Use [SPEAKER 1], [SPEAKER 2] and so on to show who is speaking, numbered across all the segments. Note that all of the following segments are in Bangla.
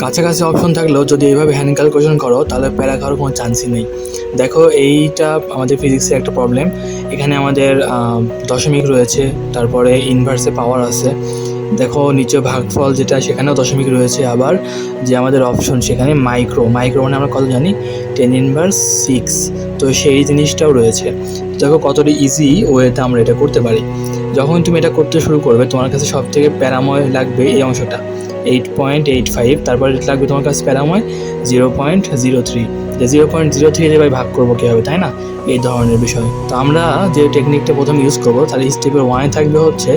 [SPEAKER 1] কাছাকাছি অপশন থাকলেও যদি এইভাবে হ্যান্ড ক্যালকুলেশন করো তাহলে প্যারা খাওয়ার কোনো চান্সই নেই। দেখো এইটা আমাদের ফিজিক্সের একটা প্রবলেম। এখানে আমাদের দশমিক রয়েছে, তারপরে ইনভার্সে পাওয়ার আছে। দেখো নিচে ভাগফল যেটা সেখানেও দশমিক রয়েছে, আবার যে আমাদের অপশন সেখানে মাইক্রো মানে আমরা কত জানি 10⁻⁶। তো সেই জিনিসটাও রয়েছে। দেখো কতটা ইজি ওয়েতে আমরা এটা করতে পারি। যখন তুমি এটা করতে শুরু করবে তোমার কাছে সব থেকে প্যারাময় লাগবে এই অংশটা 8.85, তারপরে লাগবে তোমার কাছে প্যারাময় 0.03। যে 0.03 যে ভাই ভাগ করবো কীভাবে, তাই না, এই ধরনের বিষয়। তো আমরা যে টেকনিকটা প্রথমে ইউজ করবো তাহলে স্টেপের 1 থাকবে হচ্ছে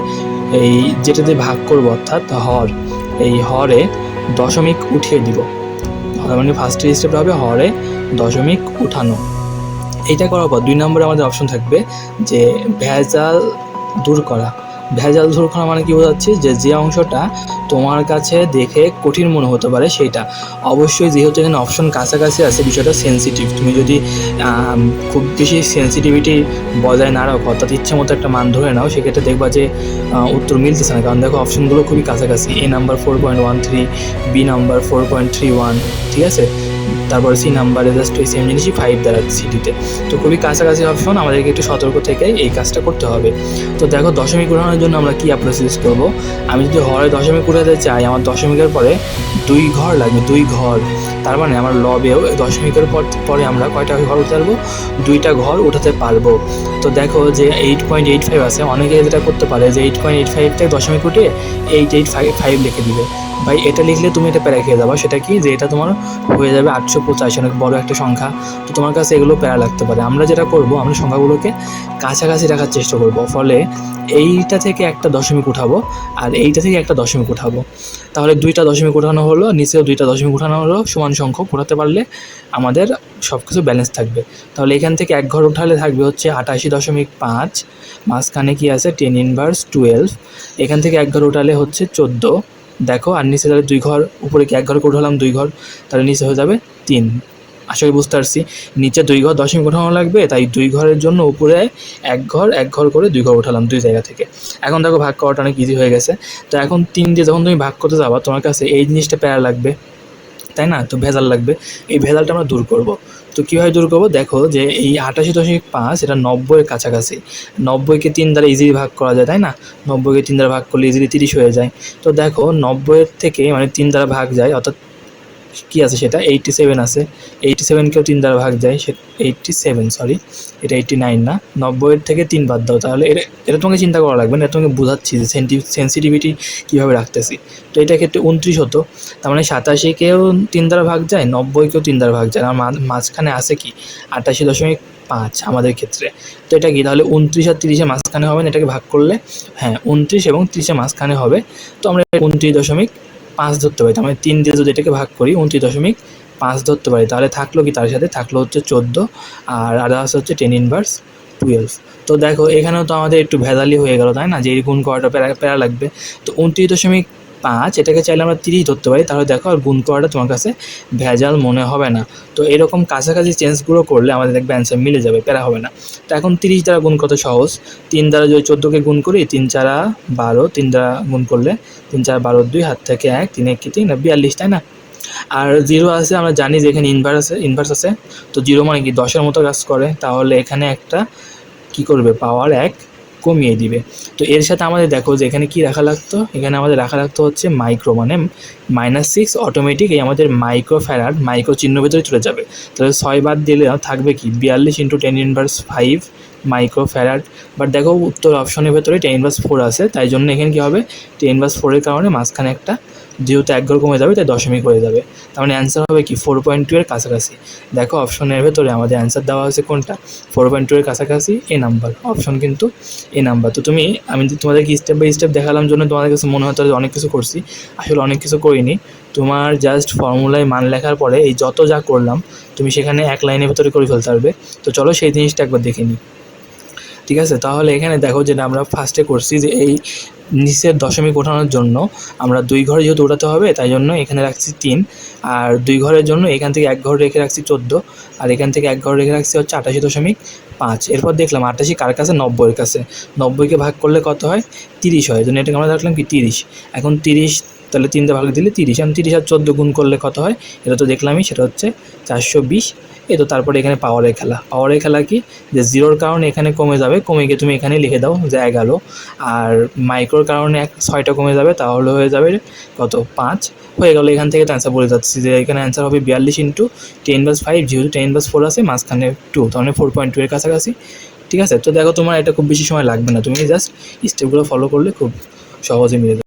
[SPEAKER 1] এই যেটাতে ভাগ করবো অর্থাৎ হর, এই হরে দশমিক উঠিয়ে দিব। মানে ফার্স্টের স্টেপটা হবে হরে দশমিক উঠানো। এইটা করার পর 2 নম্বরে আমাদের অপশন থাকবে যে ভেজাল দূর করা। ভেজাল দূর করা মানে কি বোঝাচ্ছি, যে অংশটা তোমার কাছে দেখে কঠিন মনে হতে পারে সেইটা। অবশ্যই যেহেতু এখানে অপশন কাছাকাছি আছে, বিষয়টা সেন্সিটিভ। তুমি যদি খুব বেশি সেন্সিটিভিটি বজায় না রাখো, অর্থাৎ ইচ্ছে মতো একটা মান ধরে নাও, সেক্ষেত্রে দেখবা যে উত্তর মিলতেছে না। কারণ দেখো অপশনগুলো খুবই কাছাকাছি। এ নাম্বার 4.13, বি নাম্বার 4.31, ঠিক আছে। তারপরে সি নাম্বারে জাস্ট ওই সেম জিনিসই 5 দ্বারা সিটিতে। তো খুবই কাছাকাছি অপশন, আমাদেরকে একটু সতর্ক থেকে এই কাজটা করতে হবে। তো দেখো দশমিক উঠানোর জন্য আমরা কী অ্যাপ্রোচ ইউজ করবো। আমি যদি হরে দশমিক উঠাতে চাই, আমার দশমিকের পরে 2 ঘর লাগবে, 2 ঘর। তার মানে আমার লবেও দশমিকের পরে আমরা কয়টা ঘর উঠাতে পারবো, 2টা ঘর উঠাতে পারবো। তো দেখো যে 8.85 আছে, অনেকে যেটা করতে পারে যে 8.85টাই দশমিক উঠিয়ে 8.85 লিখে দিবে। ভাই এটা লিখলে তুমি এটা প্যারা খেয়ে যাবা। সেটা কি, যে এটা তোমার হয়ে যাবে 885, অনেক বড় একটা সংখ্যা। তো তোমার কাছে এগুলো প্যারা লাগতে পারে। আমরা যেটা করব, আমরা সংখ্যাগুলোকে কাছাকাছি রাখার চেষ্টা করব। ফলে এইটা থেকে একটা দশমিক উঠাবো আর এইটা থেকে একটা দশমিক উঠাবো। তাহলে 2টা দশমিক উঠানো হলো, নিচেও 2টা দশমিক উঠানো হলো, সমান সংখ্যক উঠাতে পারলে আমাদের সব কিছু ব্যালেন্স থাকবে। তাহলে এখান থেকে এক ঘর উঠালে থাকবে হচ্ছে 88.5, মাঝখানে কি আছে 10⁻12। এখান থেকে এক ঘর উঠালে হচ্ছে 14। দেখো আর নিচে তাহলে 2 ঘর, উপরে কি এক ঘর করে উঠালাম 2 ঘর, তাহলে নিচে হয়ে যাবে 3। আশা করি বুঝতে পারছি। নিচে 2 ঘর দশমিক উঠানো লাগবে, তাই 2 ঘরের জন্য উপরে এক ঘর করে 2 ঘর উঠালাম 2 জায়গা থেকে। এখন দেখো ভাগ করাটা অনেক ইজি হয়ে গেছে। তো এখন 3 দিয়ে যখন তুমি ভাগ করতে যাবা তোমার কাছে এই জিনিসটা প্যারা লাগবে, তাই না, তো ভেজাল লাগবে। এই ভেজালটা আমরা দূর করব। তো কীভাবে দূর করবো, দেখো যে এই 88.5 এটা 90-এর কাছাকাছি। 90কে 3 দ্বারা ইজিলি ভাগ করা যায়, তাই না। 90কে 3 দ্বারা ভাগ করলে ইজিলি 30 হয়ে যায়। তো দেখো 90-এর থেকে মানে 3 দ্বারা ভাগ যায়, অর্থাৎ কী আছে সেটা 87 আছে। 87কেও 3 দ্বারা ভাগ যায়, সে 87, সরি এটা 89 না। 90-এর থেকে 3 বাদ দাও, তাহলে এটা তোমাকে চিন্তা করা লাগবে না, এটা তোমাকে বোঝাচ্ছি যে সেন্সিটিভিটি কীভাবে রাখতেছি। তো এটার ক্ষেত্রে 29 হতো। তার মানে 87কেও 3 দ্বারা ভাগ যায়, 90কেও 3 দ্বারা ভাগ যায়। আর মাঝখানে আছে কি 88.5 আমাদের ক্ষেত্রে। তো এটা কি তাহলে 29 আর 30-এর মাঝখানে হবে না, এটাকে ভাগ করলে, হ্যাঁ 29 এবং 30-এর মাঝখানে হবে। তো আমরা 29.5 ধরতে পারি। তার মানে 3 দিয়ে যদি এটাকে ভাগ করি 29.5 ধরতে পারি, তাহলে থাকলো কি, তার সাথে থাকলো হচ্ছে 14 আর আছে হচ্ছে 10⁻12। তো দেখো এখানেও তো আমাদের একটু ভেজালি হয়ে গেল, তাই না, যে এই গুণ করাটা প্যারা লাগবে। তো 29.5 এটাকে চাইলে আমরা 30 ধরতে পারি, তাহলে দেখো আর গুণ করাটা তোমার কাছে ভেজাল মনে হবে না। তো এরকম কাছাকাছি চেঞ্জগুলো করলে আমাদের দেখবে অ্যান্সার মিলে যাবে, প্যারা হবে না। তো এখন 30 দ্বারা গুণ কত সহজ, 3 দ্বারা যদি 14কে গুণ করি 3 4 12, 3 দ্বারা গুণ করলে 3 4 12 2, হাত থেকে 1, 3 1 কি 3, 42, তাই না। আর 0 আছে, আমরা জানি যে এখানে ইনভার্স আছে। তো 0 মানে কি 10-এর মতো কাজ করে, তাহলে এখানে একটা কি করবে, পাওয়ার 1 কমিয়ে দিবে। তো এর সাথে আমাদের দেখো যে এখানে কি রাখা লাগতো, এখানে আমাদের রাখা লাগতো হচ্ছে মাইক্রো, মানে -6 অটোমেটিক এই আমাদের মাইক্রো ফ্যারাড, মাইক্রো চিহ্ন ভেতরে চলে যাবে। তাহলে 6 বাদ দিলে থাকবে কি 42 × 10⁻5 মাইক্রো ফ্যারাড। বাট দেখো উত্তর অপশনের ভেতরে 10⁻4 আছে, তাই জন্য এখানে কী হবে 10⁻4-এর কারণে মাঝখানে একটা, যেহেতু এক ঘর কমে যাবে তাই দশমিক হয়ে যাবে। তার মানে অ্যান্সার হবে কি 4.2-এর কাছাকাছি। দেখো অপশনের ভেতরে আমাদের অ্যান্সার দেওয়া হয়েছে কোনটা, 4.2-এর কাছাকাছি এ নাম্বার, অপশন কিন্তু এ নাম্বার। তো আমি তোমাদেরকে স্টেপ বাই স্টেপ দেখালাম জন্য তোমাদের কাছে মনে হতো যে অনেক কিছু করছি, আসলে অনেক কিছু করিনি। তোমার জাস্ট ফর্মুলায় মান লেখার পরে এই যত যা করলাম তুমি সেখানে এক লাইনের ভেতরে করে ফেলতে পারবে। তো চলো সেই জিনিসটা একবার দেখে নিই, ঠিক আছে। তাহলে এখানে দেখো যেটা আমরা ফার্স্টে করছি যে এই নিচের দশমিক ওঠানোর জন্য আমরা 2 ঘরে যেহেতু ওঠাতে হবে, তাই জন্য এখানে রাখছি 3, আর 2 ঘরের জন্য এখান থেকে এক ঘর রেখে রাখছি 14, আর এখান থেকে এক ঘর রেখে রাখছি হচ্ছে 88.5। এরপর দেখলাম 88 কার কাছে, 90-এর কাছে। 90কে ভাগ করলে কত হয়, 30 হয়, জন্য এটাকে আমরা রাখলাম কি 30। এখন 30 তাহলে 3 দিয়ে ভাগ দিলে 30, আমি 30 আর 14 গুণ করলে কত হয় এটা তো দেখলামই, সেটা হচ্ছে 420। এই তো তারপরে এখানে পাওয়ারের খেলা কি, যে জিরোর কারণে এখানে কমে যাবে, কমে গিয়ে তুমি এখানে লিখে দাও যে 11, আর মাইক্রোর কারণে 6টা কমে যাবে, তাহলে হয়ে যাবে কত 5 হয়ে গেল। এখান থেকে অ্যান্সার বলে যাচ্ছি যে এখানে অ্যান্সার হবে 42 ইন্টু 10⁻5, যেহেতু 10⁻4 আছে, মাঝখানে 2, তাহলে 4.2 এর কাছাকাছি। ঠিক আছে, তো দেখো তোমার এটা খুব বেশি সময় লাগবে না, তুমি জাস্ট স্টেপগুলো ফলো করলে খুব সহজে মিলে যাবে।